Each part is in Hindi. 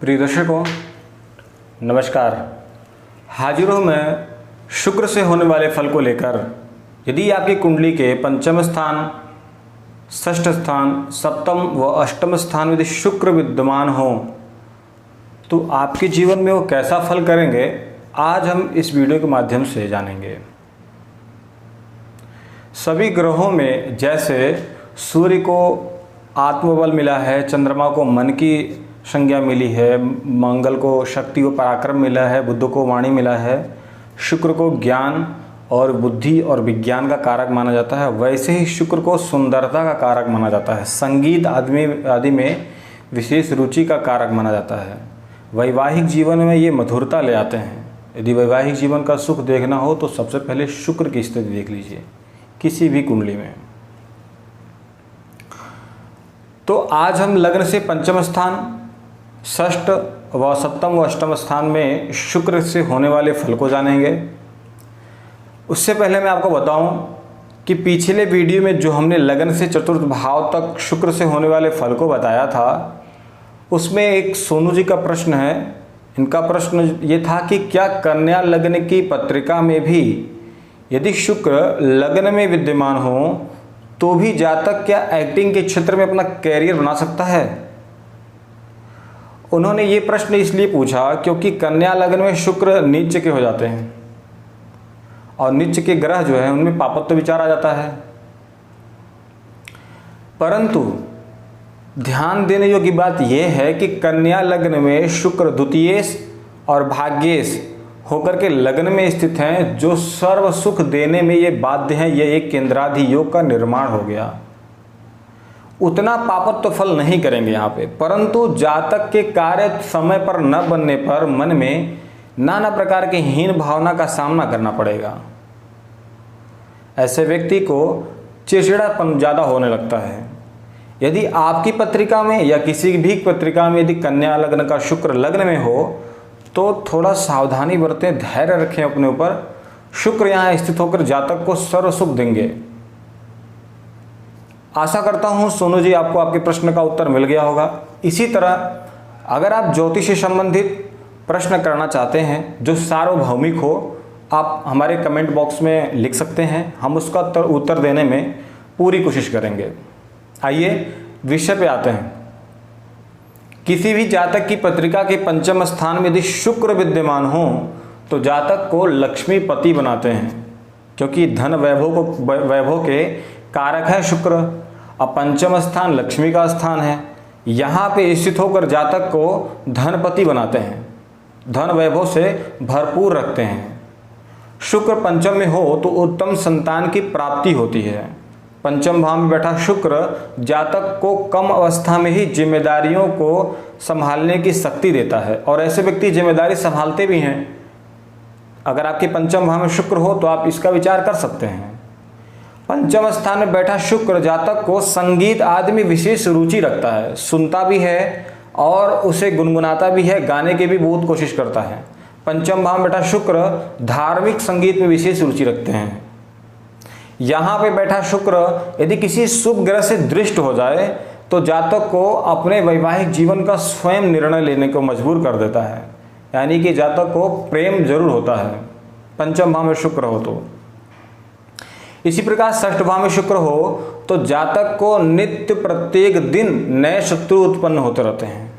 प्रिय दर्शकों, नमस्कार। हाजिर हूँ मैं शुक्र से होने वाले फल को लेकर। यदि आपकी कुंडली के पंचम स्थान, षष्ठ स्थान, सप्तम व अष्टम स्थान में यदि शुक्र विद्यमान हो तो आपके जीवन में वो कैसा फल करेंगे, आज हम इस वीडियो के माध्यम से जानेंगे। सभी ग्रहों में जैसे सूर्य को आत्मबल मिला है, चंद्रमा को मन की संज्ञा मिली है, मंगल को शक्ति व पराक्रम मिला है, बुध को वाणी मिला है, शुक्र को ज्ञान और बुद्धि और विज्ञान का कारक माना जाता है, वैसे ही शुक्र को सुंदरता का कारक माना जाता है, संगीत आदि में विशेष रुचि का कारक माना जाता है। वैवाहिक जीवन में ये मधुरता ले आते हैं। यदि वैवाहिक जीवन का सुख देखना हो तो सबसे पहले शुक्र की स्थिति देख लीजिए किसी भी कुंडली में। तो आज हम लग्न से पंचम स्थान, षष्ठ व सप्तम व अष्टम स्थान में शुक्र से होने वाले फल को जानेंगे। उससे पहले मैं आपको बताऊं कि पिछले वीडियो में जो हमने लग्न से चतुर्थ भाव तक शुक्र से होने वाले फल को बताया था, उसमें एक सोनू जी का प्रश्न है। इनका प्रश्न ये था कि क्या कन्या लग्न की पत्रिका में भी यदि शुक्र लग्न में विद्यमान हो तो भी जातक क्या एक्टिंग के क्षेत्र में अपना कैरियर बना सकता है। उन्होंने ये प्रश्न इसलिए पूछा क्योंकि कन्या लग्न में शुक्र नीच के हो जाते हैं और नीच के ग्रह जो है उनमें पापत्व विचार आ जाता है। परंतु ध्यान देने योग्य बात यह है कि कन्या लग्न में शुक्र द्वितीयेश और भाग्येश होकर के लग्न में स्थित हैं, जो सर्व सुख देने में ये बाध्य हैं। ये एक केंद्राधि योग का निर्माण हो गया। उतना पापत्व फल नहीं करेंगे यहाँ पे, परंतु जातक के कार्य समय पर न बनने पर मन में नाना प्रकार की हीन भावना का सामना करना पड़ेगा। ऐसे व्यक्ति को चिड़चिड़ापन ज़्यादा होने लगता है। यदि आपकी पत्रिका में या किसी भी पत्रिका में यदि कन्या लग्न का शुक्र लग्न में हो तो थोड़ा सावधानी बरतें, धैर्य रखें अपने ऊपर। शुक्र यहाँ स्थित होकर जातक को सर्व सुख देंगे। आशा करता हूँ सोनू जी आपको आपके प्रश्न का उत्तर मिल गया होगा। इसी तरह अगर आप ज्योतिष से संबंधित प्रश्न करना चाहते हैं जो सार्वभौमिक हो, आप हमारे कमेंट बॉक्स में लिख सकते हैं। हम उसका उत्तर देने में पूरी कोशिश करेंगे। आइए विषय पे आते हैं। किसी भी जातक की पत्रिका के पंचम स्थान में यदि शुक्र विद्यमान हो तो जातक को लक्ष्मीपति बनाते हैं, क्योंकि धन वैभव के कारक है शुक्र। अब पंचम स्थान लक्ष्मी का स्थान है, यहाँ पे स्थित होकर जातक को धनपति बनाते हैं, धन वैभव से भरपूर रखते हैं। शुक्र पंचम में हो तो उत्तम संतान की प्राप्ति होती है। पंचम भाव में बैठा शुक्र जातक को कम अवस्था में ही जिम्मेदारियों को संभालने की शक्ति देता है, और ऐसे व्यक्ति जिम्मेदारी संभालते भी हैं। अगर आपके पंचम भाव में शुक्र हो तो आप इसका विचार कर सकते हैं। पंचम स्थान में बैठा शुक्र जातक को संगीत आदि में विशेष रुचि रखता है, सुनता भी है और उसे गुनगुनाता भी है, गाने की भी बहुत कोशिश करता है। पंचम भाव में बैठा शुक्र धार्मिक संगीत में विशेष रुचि रखते हैं। यहाँ पे बैठा शुक्र यदि किसी शुभ ग्रह से दृष्ट हो जाए तो जातक को अपने वैवाहिक जीवन का स्वयं निर्णय लेने को मजबूर कर देता है, यानी कि जातक को प्रेम जरूर होता है पंचम भाव में शुक्र हो तो। इसी प्रकार षष्ठ भाव में शुक्र हो तो जातक को नित्य प्रत्येक दिन नए शत्रु उत्पन्न होते रहते हैं,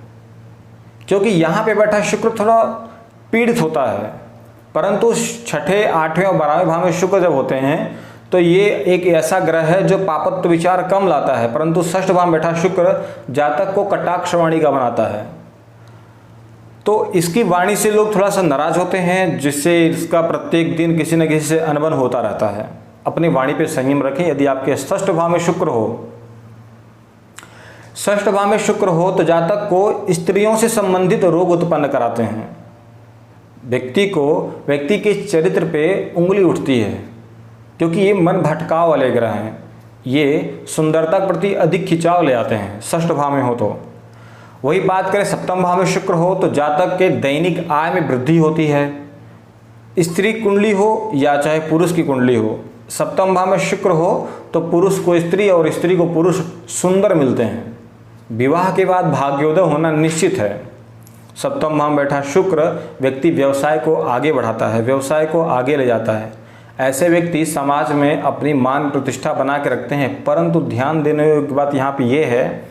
क्योंकि यहाँ पे बैठा शुक्र थोड़ा पीड़ित होता है। परंतु छठे, आठवें और 12वें भाव में शुक्र जब होते हैं तो ये एक ऐसा ग्रह है जो पापत्व विचार कम लाता है, परंतु षष्ठ भाव में बैठा शुक्र जातक को कटाक्ष वाणी का बनाता है। तो इसकी वाणी से लोग थोड़ा सा नाराज होते हैं, जिससे इसका प्रत्येक दिन किसी न किसी से अनबन होता रहता है। अपनी वाणी पे संयम रखें। यदि आपके षष्ठ भाव में शुक्र हो, षष्ठ भाव में शुक्र हो तो जातक को स्त्रियों से संबंधित रोग उत्पन्न कराते हैं। व्यक्ति के चरित्र पे उंगली उठती है, क्योंकि ये मन भटकाव वाले ग्रह हैं। ये सुंदरता के प्रति अधिक खिंचाव ले आते हैं षष्ठ भाव में हो तो। वही बात करें सप्तम भाव में शुक्र हो तो जातक के दैनिक आय में वृद्धि होती है। स्त्री कुंडली हो या चाहे पुरुष की कुंडली हो, सप्तम भाव में शुक्र हो तो पुरुष को स्त्री और स्त्री को पुरुष सुंदर मिलते हैं। विवाह के बाद भाग्योदय होना निश्चित है। सप्तम भाव में बैठा शुक्र व्यक्ति व्यवसाय को आगे बढ़ाता है, व्यवसाय को आगे ले जाता है। ऐसे व्यक्ति समाज में अपनी मान प्रतिष्ठा बना के रखते हैं। परंतु ध्यान देने की बात यहाँ पे ये है,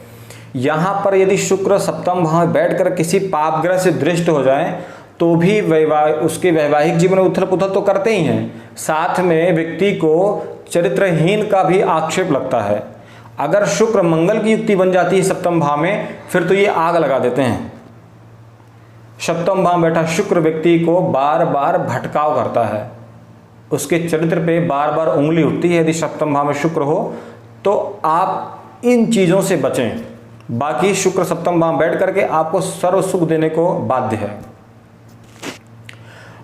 यहाँ पर यदि शुक्र सप्तम भाव में बैठकर किसी पाप ग्रह से दृष्ट हो जाए तो भी उसके वैवाहिक जीवन में उथल पुथल तो करते ही हैं, साथ में व्यक्ति को चरित्रहीन का भी आक्षेप लगता है। अगर शुक्र मंगल की युक्ति बन जाती है सप्तम भाव में, फिर तो ये आग लगा देते हैं। सप्तम भाव में बैठा शुक्र व्यक्ति को बार बार भटकाव करता है, उसके चरित्र पे बार बार उंगली उठती है। यदि सप्तम भाव में शुक्र हो तो आप इन चीज़ों से बचें। बाकी शुक्र सप्तम भाव में बैठ करके आपको सर्व सुख देने को बाध्य है।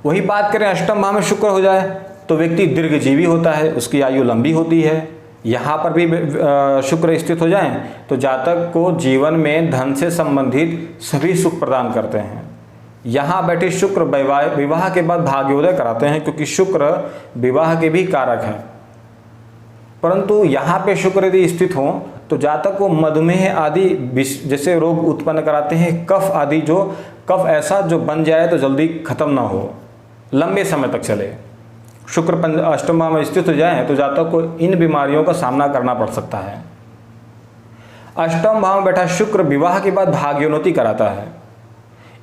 वही बात करें अष्टम भाव में शुक्र हो जाए तो व्यक्ति दीर्घजीवी होता है, उसकी आयु लंबी होती है। यहाँ पर भी शुक्र स्थित हो जाएं तो जातक को जीवन में धन से संबंधित सभी सुख प्रदान करते हैं। यहाँ बैठे शुक्र विवाह के बाद भाग्योदय कराते हैं, क्योंकि शुक्र विवाह के भी कारक हैं। परंतु यहाँ पे शुक्र यदि स्थित हो तो जातक को मधुमेह आदि जैसे रोग उत्पन्न कराते हैं, कफ आदि, जो कफ ऐसा जो बन जाए तो जल्दी खत्म ना हो, लंबे समय तक चले। शुक्र अष्टम भाव में स्थित हो जाए तो जातक को इन बीमारियों का सामना करना पड़ सकता है। अष्टम भाव में बैठा शुक्र विवाह के बाद भाग्योन्नति कराता है।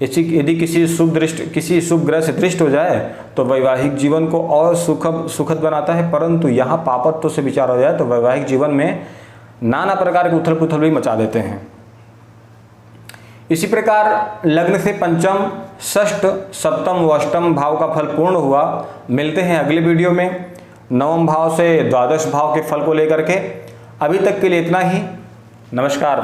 यदि किसी शुभ ग्रह से दृष्ट हो जाए तो वैवाहिक जीवन को और सुखद बनाता है। परंतु यहाँ पापत्व से विचार हो जाए तो वैवाहिक जीवन में नाना प्रकार के उथल पुथल भी मचा देते हैं। इसी प्रकार लग्न से पंचम, षष्ठ, सप्तम व अष्टम भाव का फल पूर्ण हुआ। मिलते हैं अगले वीडियो में नवम भाव से द्वादश भाव के फल को लेकर के। अभी तक के लिए इतना ही। नमस्कार।